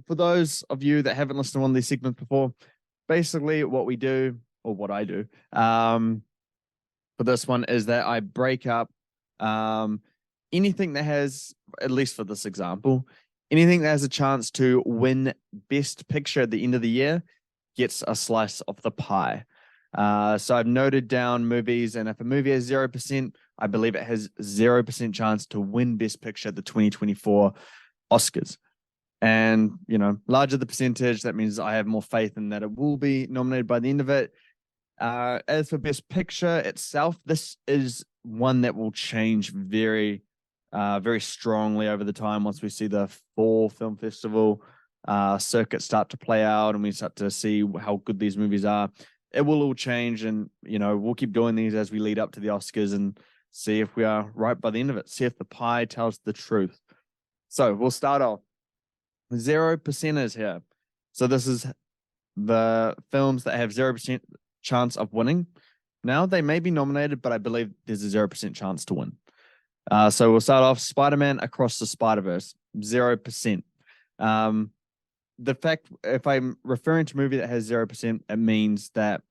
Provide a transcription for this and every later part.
For those of you that haven't listened to one of these segments before, basically what we do, or what I do, for this one is that I break up um, anything that has, at least for this example, anything that has a chance to win Best Picture at the end of the year gets a slice of the pie. So I've noted down movies, and if a movie has 0%, I believe it has 0% chance to win Best Picture at the 2024 Oscars. And, larger the percentage, that means I have more faith in that it will be nominated by the end of it. As for Best Picture itself, this is one that will change very strongly over the time once we see the fall film festival circuit start to play out and we start to see how good these movies are. It will all change, and we'll keep doing these as we lead up to the Oscars and see if we are right by the end of it. See if the pie tells the truth. So we'll start off. 0% here. So this is the films that have 0% chance of winning. Now they may be nominated, but I believe there's a 0% chance to win. So we'll start off Spider-Man Across the Spider-Verse, 0%. The fact, if I'm referring to a movie that has 0%, it means that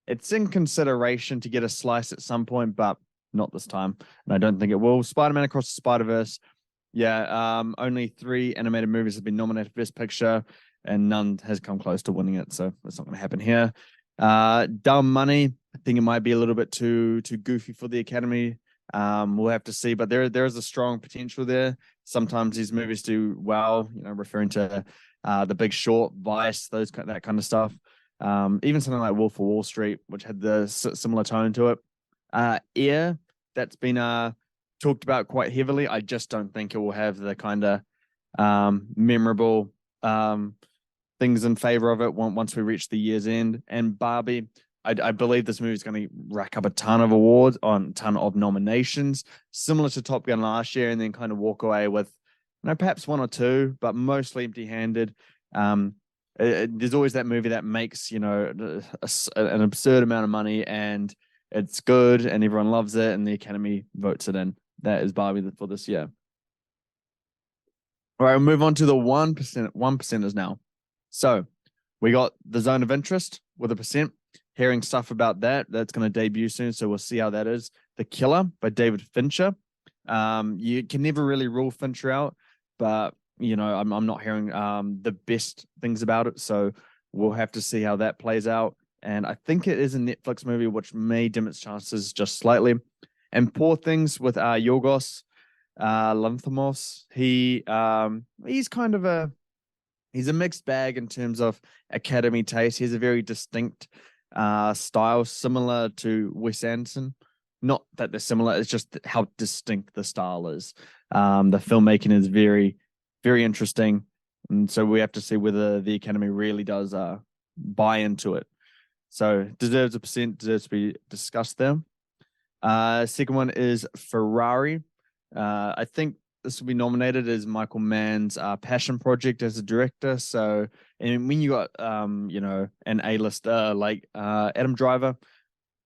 it's in consideration to get a slice at some point, but not this time. And I don't think it will. Spider-Man Across the Spider-Verse, only 3 animated movies have been nominated for Best Picture, and none has come close to winning it, so that's not going to happen here. Dumb Money, I think it might be a little bit too goofy for the Academy. We'll have to see, but there is a strong potential there. Sometimes these movies do well, referring to The Big Short, Vice, that kind of stuff. Even something like Wolf of Wall Street, which had the similar tone to it. Air, that's been talked about quite heavily. I just don't think it will have the kind of memorable things in favor of it once we reach the year's end. And Barbie, I believe this movie is going to rack up a ton of awards, on a ton of nominations, similar to Top Gun last year, and then kind of walk away with, perhaps 1 or 2, but mostly empty-handed. There's always that movie that makes, an absurd amount of money, and it's good, and everyone loves it, and the Academy votes it in. That is Barbie for this year. All right, we'll move on to the 1%ers now. So we got The Zone of Interest with 1%. Hearing stuff about that. That's going to debut soon, so we'll see how that is. The Killer by David Fincher. You can never really rule Fincher out, but I'm not hearing the best things about it, so we'll have to see how that plays out. And I think it is a Netflix movie, which may dim its chances just slightly. And Poor Things with Yorgos Lanthimos. He's kind of he's a mixed bag in terms of Academy taste. He has a very distinct style, similar to Wes Anderson. Not that they're similar, it's just how distinct the style is. The filmmaking is very, very interesting, and so we have to see whether the Academy really does buy into it. So deserves 1%, deserves to be discussed there. Second one is Ferrari. I think this will be nominated as Michael Mann's passion project as a director. So, and when you got an A-lister like Adam Driver,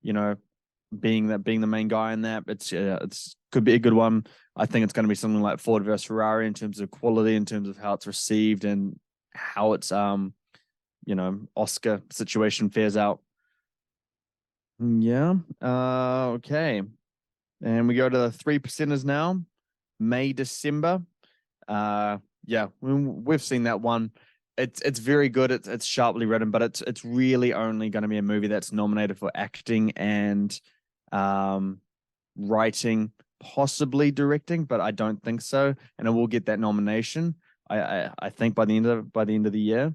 being the main guy in that, it's could be a good one. I think it's going to be something like Ford versus Ferrari in terms of quality, in terms of how it's received, and how it's Oscar situation fares out. Yeah. Okay. And we go to the 3%ers now. May, December. We've seen that one. It's very good. It's sharply written, but it's really only going to be a movie that's nominated for acting and writing, possibly directing, but I don't think so. And it will get that nomination. I think by the end of the year.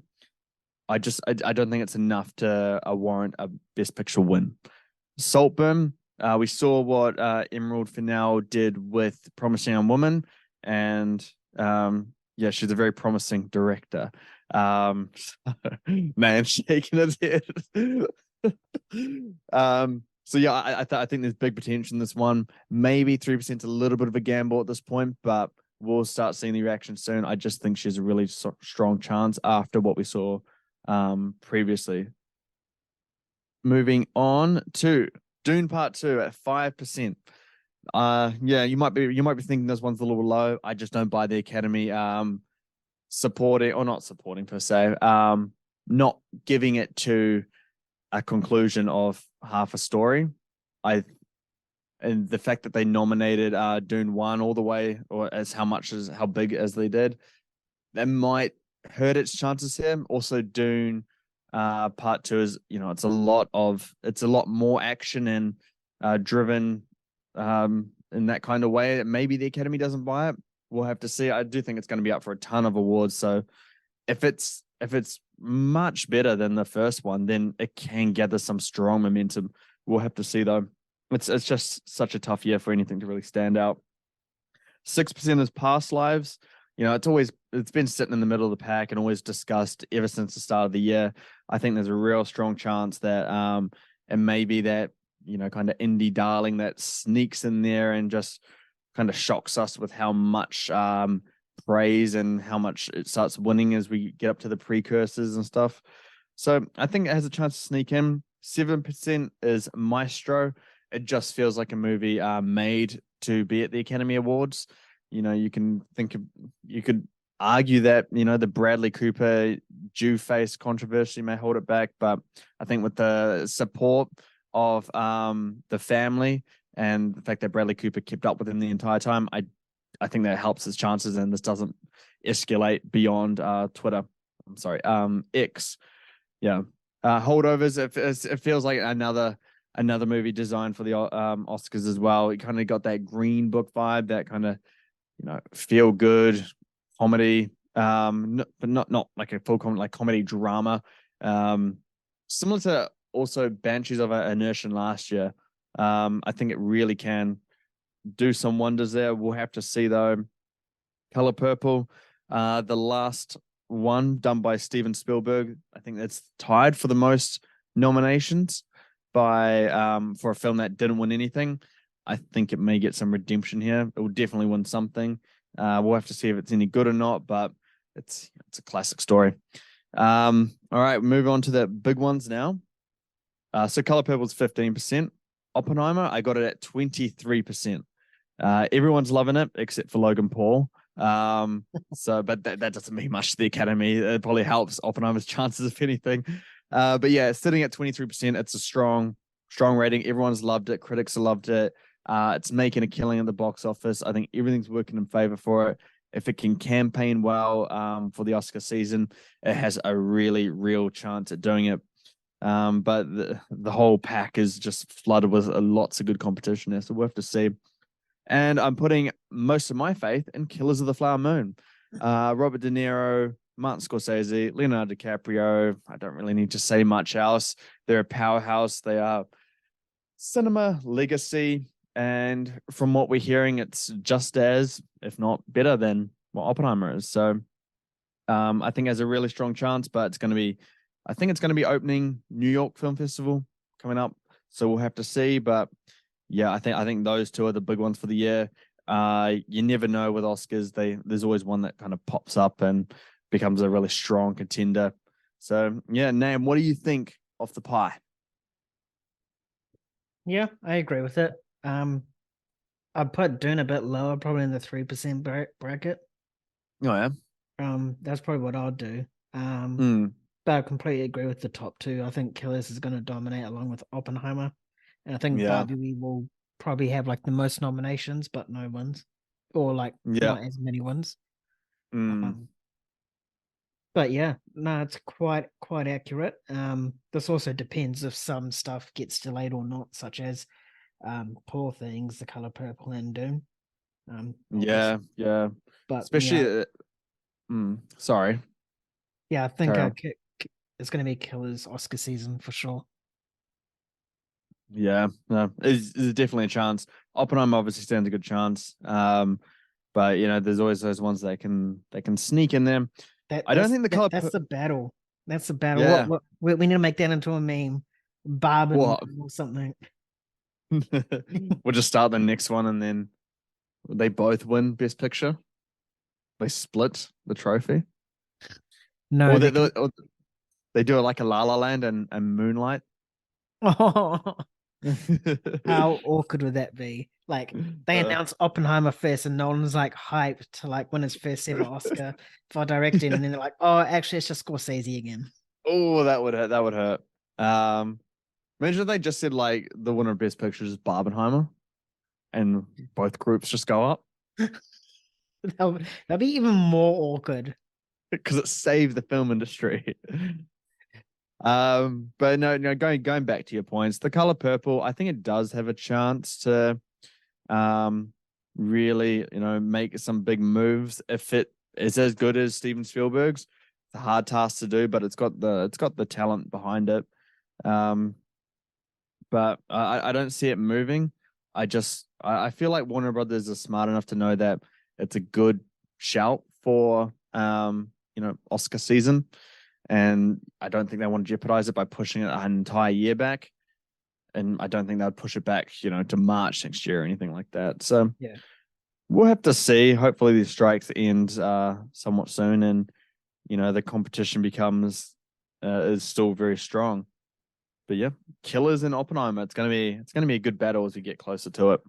I don't think it's enough to warrant a Best Picture win. Saltburn. We saw what Emerald Fennell did with Promising Young Woman, and she's a very promising director. Man shaking his head. I think there's big potential in this one. Maybe 3% a little bit of a gamble at this point, but we'll start seeing the reaction soon. I just think she's a really strong chance after what we saw previously. Moving on to Dune Part 2 at 5%. You might be thinking this one's a little low. I just don't buy the Academy supporting or not supporting per se, not giving it to a conclusion of half a story. I and the fact that they nominated Dune 1 all the way, or as how big as they did, that might hurt its chances here. Also, Dune Part 2 is, it's a lot more action and driven in that kind of way. Maybe the Academy doesn't buy it. We'll have to see. I do think it's going to be up for a ton of awards. So if it's much better than the first one, then it can gather some strong momentum. We'll have to see though. It's just such a tough year for anything to really stand out. 6% is past lives. It's been sitting in the middle of the pack and always discussed ever since the start of the year. I think there's a real strong chance that it may be that, kind of indie darling that sneaks in there and just kind of shocks us with how much praise and how much it starts winning as we get up to the precursors and stuff. So I think it has a chance to sneak in. 7% is Maestro. It just feels like a movie made to be at the Academy Awards. You could argue that, the Bradley Cooper Jew face controversy may hold it back, but I think with the support of the family and the fact that Bradley Cooper kept up with him the entire time, I think that helps his chances, and this doesn't escalate beyond Twitter. I'm sorry, X. Yeah, Holdovers. It feels like another movie designed for the Oscars as well. It kind of got that Green Book vibe, that kind of feel good comedy, but not like a full comedy, like comedy drama. Similar to also Banshees of Inisherin last year. I think it really can do some wonders there. We'll have to see though. Color Purple, the last one done by Steven Spielberg. I think that's tied for the most nominations for a film that didn't win anything. I think it may get some redemption here. It will definitely win something. We'll have to see if it's any good or not, but it's a classic story. All right, move on to the big ones now. So Color Purple's 15%. Oppenheimer, I got it at 23%. Everyone's loving it except for Logan Paul. But that doesn't mean much to the Academy. It probably helps Oppenheimer's chances, if anything. But yeah, sitting at 23%, it's a strong rating. Everyone's loved it. Critics have loved it. It's making a killing at the box office. I think everything's working in favor for it. If it can campaign well for the Oscar season, it has a really real chance at doing it. But the whole pack is just flooded with lots of good competition there, so we'll have to see. And I'm putting most of my faith in Killers of the Flower Moon. Robert De Niro, Martin Scorsese, Leonardo DiCaprio. I don't really need to say much else. They're a powerhouse. They are cinema legacy. And from what we're hearing, it's just as, if not better than what Oppenheimer is. So I think it has a really strong chance, but I think it's going to be opening New York Film Festival coming up. So we'll have to see. But yeah, I think those two are the big ones for the year. You never know with Oscars. There's always one that kind of pops up and becomes a really strong contender. So yeah, Nam, what do you think of the pie? Yeah, I agree with it. I'd put Dune a bit lower, probably in the 3% bracket. Oh yeah. That's probably what I'll do. Mm, But I completely agree with the top two. I think Killers is going to dominate along with Oppenheimer. And I think yeah. Barbie will probably have like the most nominations, but no wins, or like Yeah. not as many wins. Mm, Um, but yeah, no, it's quite accurate. This also depends if some stuff gets delayed or not, such as Poor Things, The Color Purple, and Dune. yeah. Obviously. Yeah. But yeah, Especially. Sorry. yeah, I think Carry on. it's going to be Killers Oscar season for sure. Yeah. No, it's definitely a chance. Oppenheimer obviously stands a good chance. But there's always those ones that can sneak in there. I don't think the color. That's the battle. That's the battle. Yeah. We need to make that into a meme, Barb and What? or something. We'll just start the next one and then they both win Best Picture. They split the trophy. No, Or they can. they do it like a La La Land and Moonlight. Oh, how awkward would that be? Like they announced Oppenheimer first, and Nolan's like hyped to like win his first ever Oscar for directing, and then they're like, "Oh, actually, it's just Scorsese again." Oh, that would hurt. That would hurt. Imagine if they just said like the winner of Best Picture is Barbenheimer, and both groups just go up That'd be even more awkward. because it saved the film industry. But no, going back to your points, The Color Purple, I think it does have a chance to really, make some big moves if it is as good as Steven Spielberg's. It's a hard task to do, but it's got the talent behind it. But I don't see it moving. I feel like Warner Brothers is smart enough to know that it's a good shout for Oscar season, and I don't think they want to jeopardize it by pushing it an entire year back. And I don't think they'd push it back, to March next year or anything like that. So Yeah. we'll have to see. Hopefully these strikes end somewhat soon, and the competition becomes is still very strong. But yeah, Killers and Oppenheimer. It's gonna be a good battle as we get closer to it.